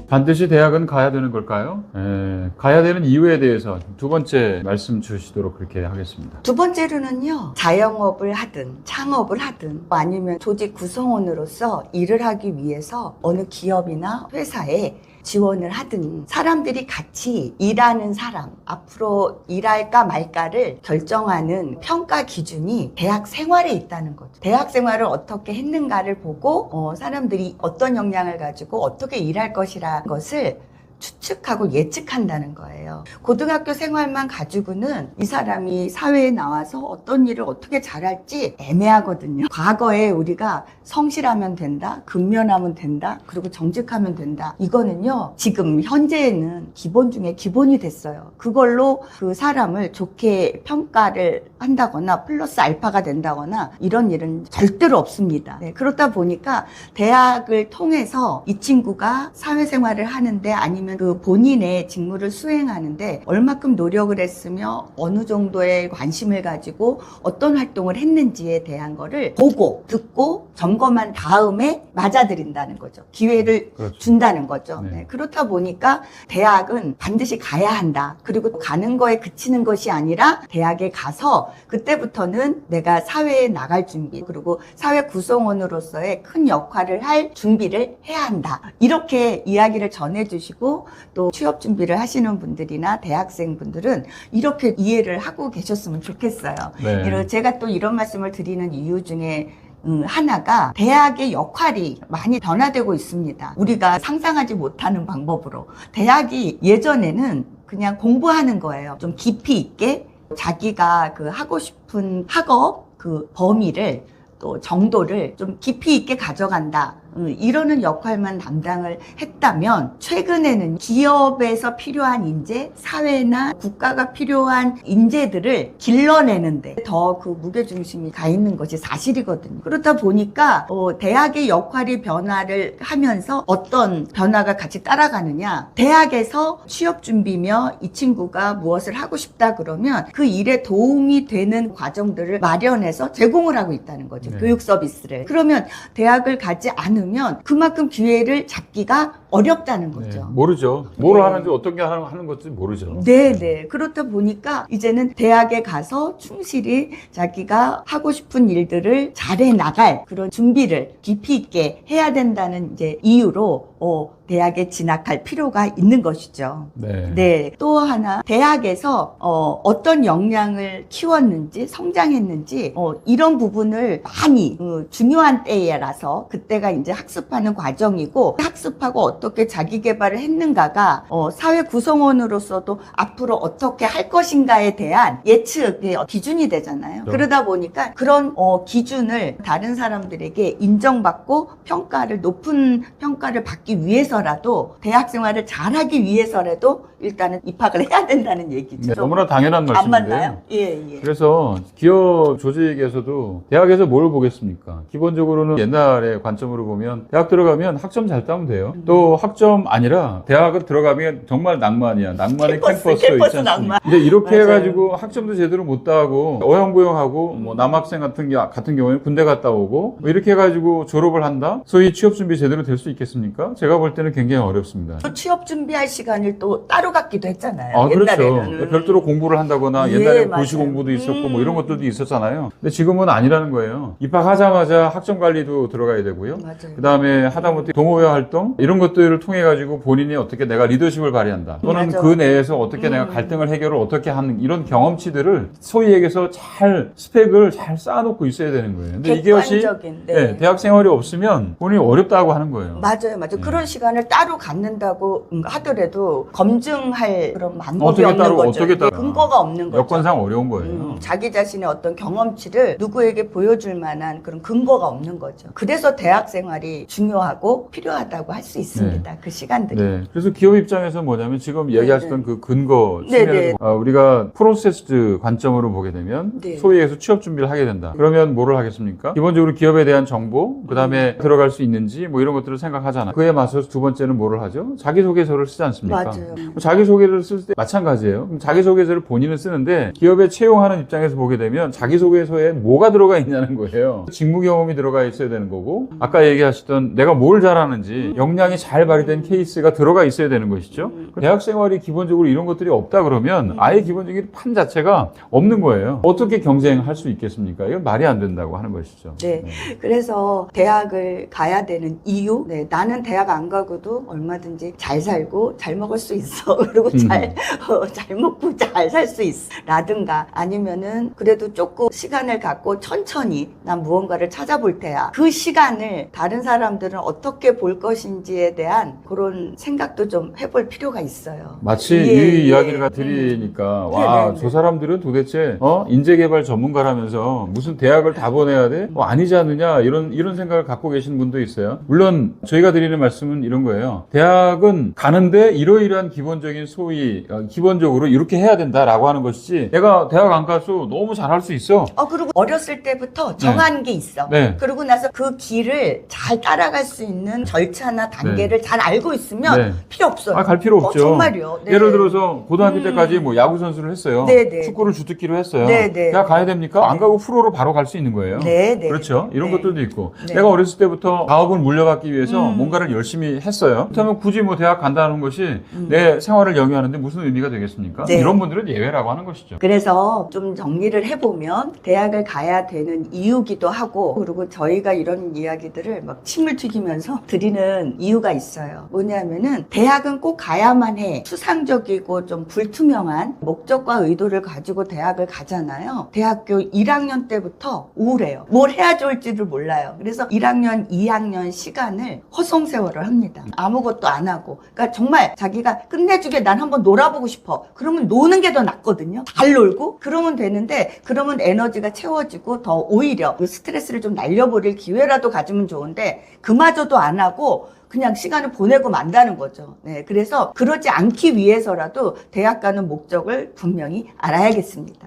반드시 대학은 가야 되는 걸까요? 가야 되는 이유에 대해서 두 번째 말씀 주시도록 그렇게 하겠습니다. 두 번째로는요, 자영업을 하든 창업을 하든 아니면 조직 구성원으로서 일을 하기 위해서 어느 기업이나 회사에 지원을 하든 사람들이 같이 일하는 사람, 앞으로 일할까 말까를 결정하는 평가 기준이 대학 생활에 있다는 거죠. 대학 생활을 어떻게 했는가를 보고 사람들이 어떤 역량을 가지고 어떻게 일할 것이라는 것을 추측하고 예측한다는 거예요. 고등학교 생활만 가지고는 이 사람이 사회에 나와서 어떤 일을 어떻게 잘할지 애매하거든요. 과거에 우리가 성실하면 된다, 근면하면 된다, 그리고 정직하면 된다. 이거는요, 지금 현재는 기본 중에 기본이 됐어요. 그걸로 그 사람을 좋게 평가를 한다거나 플러스 알파가 된다거나 이런 일은 절대로 없습니다. 네, 그렇다 보니까 대학을 통해서 이 친구가 사회생활을 하는데 아니면 그 본인의 직무를 수행하는데 얼마큼 노력을 했으며 어느 정도의 관심을 가지고 어떤 활동을 했는지에 대한 거를 보고 듣고 점검한 다음에 맞아들인다는 거죠. 기회를 그렇죠. 준다는 거죠. 네. 네, 그렇다 보니까 대학은 반드시 가야 한다. 그리고 가는 거에 그치는 것이 아니라 대학에 가서 그때부터는 내가 사회에 나갈 준비, 그리고 사회 구성원으로서의 큰 역할을 할 준비를 해야 한다. 이렇게 이야기를 전해주시고 또 취업 준비를 하시는 분들이나 대학생분들은 이렇게 이해를 하고 계셨으면 좋겠어요. 네. 제가 또 이런 말씀을 드리는 이유 중에 하나가 대학의 역할이 많이 변화되고 있습니다. 우리가 상상하지 못하는 방법으로. 대학이 예전에는 그냥 공부하는 거예요. 좀 깊이 있게 자기가 그 하고 싶은 학업 그 범위를 또 정도를 좀 깊이 있게 가져간다. 이러는 역할만 담당을 했다면 최근에는 기업에서 필요한 인재, 사회나 국가가 필요한 인재들을 길러내는데 더 그 무게중심이 가 있는 것이 사실이거든요. 그렇다 보니까 대학의 역할이 변화를 하면서 어떤 변화가 같이 따라가느냐, 대학에서 취업 준비며 이 친구가 무엇을 하고 싶다 그러면 그 일에 도움이 되는 과정들을 마련해서 제공을 하고 있다는 거죠. 네. 교육 서비스를. 그러면 대학을 가지 않으면 그만큼 기회를 잡기가 어렵다는 거죠. 네, 모르죠. 뭐로 네. 하는지 어떻게 하는 건지 모르죠. 네네. 그렇다 보니까 이제는 대학에 가서 충실히 자기가 하고 싶은 일들을 잘해 나갈 그런 준비를 깊이 있게 해야 된다는 이제 이유로 대학에 진학할 필요가 있는 것이죠. 네. 네. 또 하나, 대학에서 어떤 역량을 키웠는지, 성장했는지, 이런 부분을 많이 중요한 때라서 그때가 이제 학습하는 과정이고, 학습하고 어떻게 자기 개발을 했는가가 사회 구성원으로서도 앞으로 어떻게 할 것인가에 대한 예측의 기준이 되잖아요. 그렇죠. 그러다 보니까 그런 기준을 다른 사람들에게 인정받고 높은 평가를 받기 위해서라도 대학 생활을 잘하기 위해서라도 일단은 입학을 해야 된다는 얘기죠. 네, 너무나 당연한 안 말씀인데요. 맞나요? 예. 그래서 기업 조직에서도 대학에서 뭘 보겠습니까? 기본적으로는 옛날의 관점으로 보면 대학 들어가면 학점 잘 따면 돼요. 또 학점 아니라 대학을 들어가면 정말 낭만이야. 낭만의 캠퍼스 있지 않습니까? 낭만. 근데 이렇게 맞아요. 해가지고 학점도 제대로 못 따고 어영부영하고 뭐 남학생 같은 경우에는 군대 갔다 오고 뭐 이렇게 해가지고 졸업을 한다? 소위 취업 준비 제대로 될 수 있겠습니까? 제가 볼 때는 굉장히 어렵습니다. 또 취업 준비할 시간을 또 따로 갖기도 했잖아요. 아, 옛날에는. 그렇죠. 별도로 공부를 한다거나 예, 옛날에 맞아요. 고시 공부도 있었고 뭐 이런 것들도 있었잖아요. 근데 지금은 아니라는 거예요. 입학하자마자 학점 관리도 들어가야 되고요. 맞아요. 그 다음에 하다못해 동호회 활동 이런 것들을 통해 가지고 본인이 어떻게 내가 리더십을 발휘한다. 또는 맞아. 그 내에서 어떻게 내가 갈등을 해결을 어떻게 하는 이런 경험치들을 소위 얘기해서 잘 스펙을 잘 쌓아놓고 있어야 되는 거예요. 근데 이것이 객관적인, 네. 네, 대학 생활이 없으면 본인이 어렵다고 하는 거예요. 맞아요. 그런 시간을 따로 갖는다고 하더라도 검증할 그런 방법이 어떻게 없는 따로, 거죠. 어떻게 따로. 근거가 없는 거죠. 여건상 어려운 거예요. 자기 자신의 어떤 경험치를 누구에게 보여줄 만한 그런 근거가 없는 거죠. 그래서 대학 생활이 중요하고 필요하다고 할 수 있습니다. 그 시간들이. 네. 그래서 기업 입장에서 뭐냐면 지금 얘기하셨던 그 근거 네, 측면에서 우리가 프로세스 관점으로 보게 되면 네. 소위 해서 취업 준비를 하게 된다. 그러면 뭐를 하겠습니까? 기본적으로 기업에 대한 정보, 그 다음에 들어갈 수 있는지 뭐 이런 것들을 생각하잖아요. 그에 맞서서 두 번째는 뭐를 하죠? 자기소개서를 쓰지 않습니까? 맞아요. 자기소개를 쓸 때 마찬가지예요. 그럼 자기소개서를 본인은 쓰는데 기업에 채용하는 입장에서 보게 되면 자기소개서에 뭐가 들어가 있냐는 거예요. 직무 경험이 들어가 있어야 되는 거고 아까 얘기하셨던 내가 뭘 잘하는지 역량이 잘 잘 발휘된 케이스가 들어가 있어야 되는 것이죠. 대학 생활이 기본적으로 이런 것들이 없다 그러면 아예 기본적인 판 자체가 없는 거예요. 어떻게 경쟁할 수 있겠습니까? 이건 말이 안 된다고 하는 것이죠. 네. 그래서 대학을 가야 되는 이유? 네, 나는 대학 안 가고도 얼마든지 잘 살고 잘 먹을 수 있어. 그리고 잘 먹고 잘 살 수 있어. 라든가 아니면은 그래도 조금 시간을 갖고 천천히 난 무언가를 찾아볼 테야. 그 시간을 다른 사람들은 어떻게 볼 것인지에 대한 그런 생각도 좀 해볼 필요가 있어요. 마치 예, 이 예. 이야기를 드리니까 와, 네, 네, 저 네. 사람들은 도대체 인재개발 전문가라면서 무슨 대학을 다 보내야 돼? 아니지 않느냐 이런 생각을 갖고 계신 분도 있어요. 물론 저희가 드리는 말씀은 이런 거예요. 대학은 가는데 이러이러한 기본적인 소위 기본적으로 이렇게 해야 된다라고 하는 것이지 내가 대학 안 가서 너무 잘할 수 있어. 그리고 어렸을 때부터 정한 게 있어. 네. 그러고 나서 그 길을 잘 따라갈 수 있는 절차나 단계를 잘 알고 있으면 네. 필요 없어요. 갈 필요 없죠. 정말요. 네. 예를 들어서 고등학교 때까지 뭐 야구 선수를 했어요. 네, 네. 축구를 주특기로 했어요. 네, 네. 대학 가야 됩니까? 안 가고 프로로 바로 갈 수 있는 거예요. 네, 네. 그렇죠. 이런 네. 것들도 있고. 네. 내가 어렸을 때부터 가업을 물려받기 위해서 뭔가를 열심히 했어요. 그렇다면 굳이 뭐 대학 간다는 것이 내 생활을 영위하는데 무슨 의미가 되겠습니까? 네. 이런 분들은 예외라고 하는 것이죠. 그래서 좀 정리를 해보면 대학을 가야 되는 이유기도 하고 그리고 저희가 이런 이야기들을 막 침을 튀기면서 드리는 이유가 있어요. 뭐냐면은 대학은 꼭 가야만 해. 수상적이고 좀 불투명한 목적과 의도를 가지고 대학을 가잖아요. 대학교 1학년 때부터 우울해요. 뭘 해야 좋을지를 몰라요. 그래서 1학년, 2학년 시간을 허송세월을 합니다. 아무것도 안 하고. 그러니까 정말 자기가 끝내주게 난 한번 놀아보고 싶어. 그러면 노는 게 더 낫거든요. 잘 놀고 그러면 되는데 그러면 에너지가 채워지고 더 오히려 그 스트레스를 좀 날려버릴 기회라도 가지면 좋은데 그마저도 안 하고 그냥 시간을 보내고 만다는 거죠. 네, 그래서 그러지 않기 위해서라도 대학 가는 목적을 분명히 알아야겠습니다.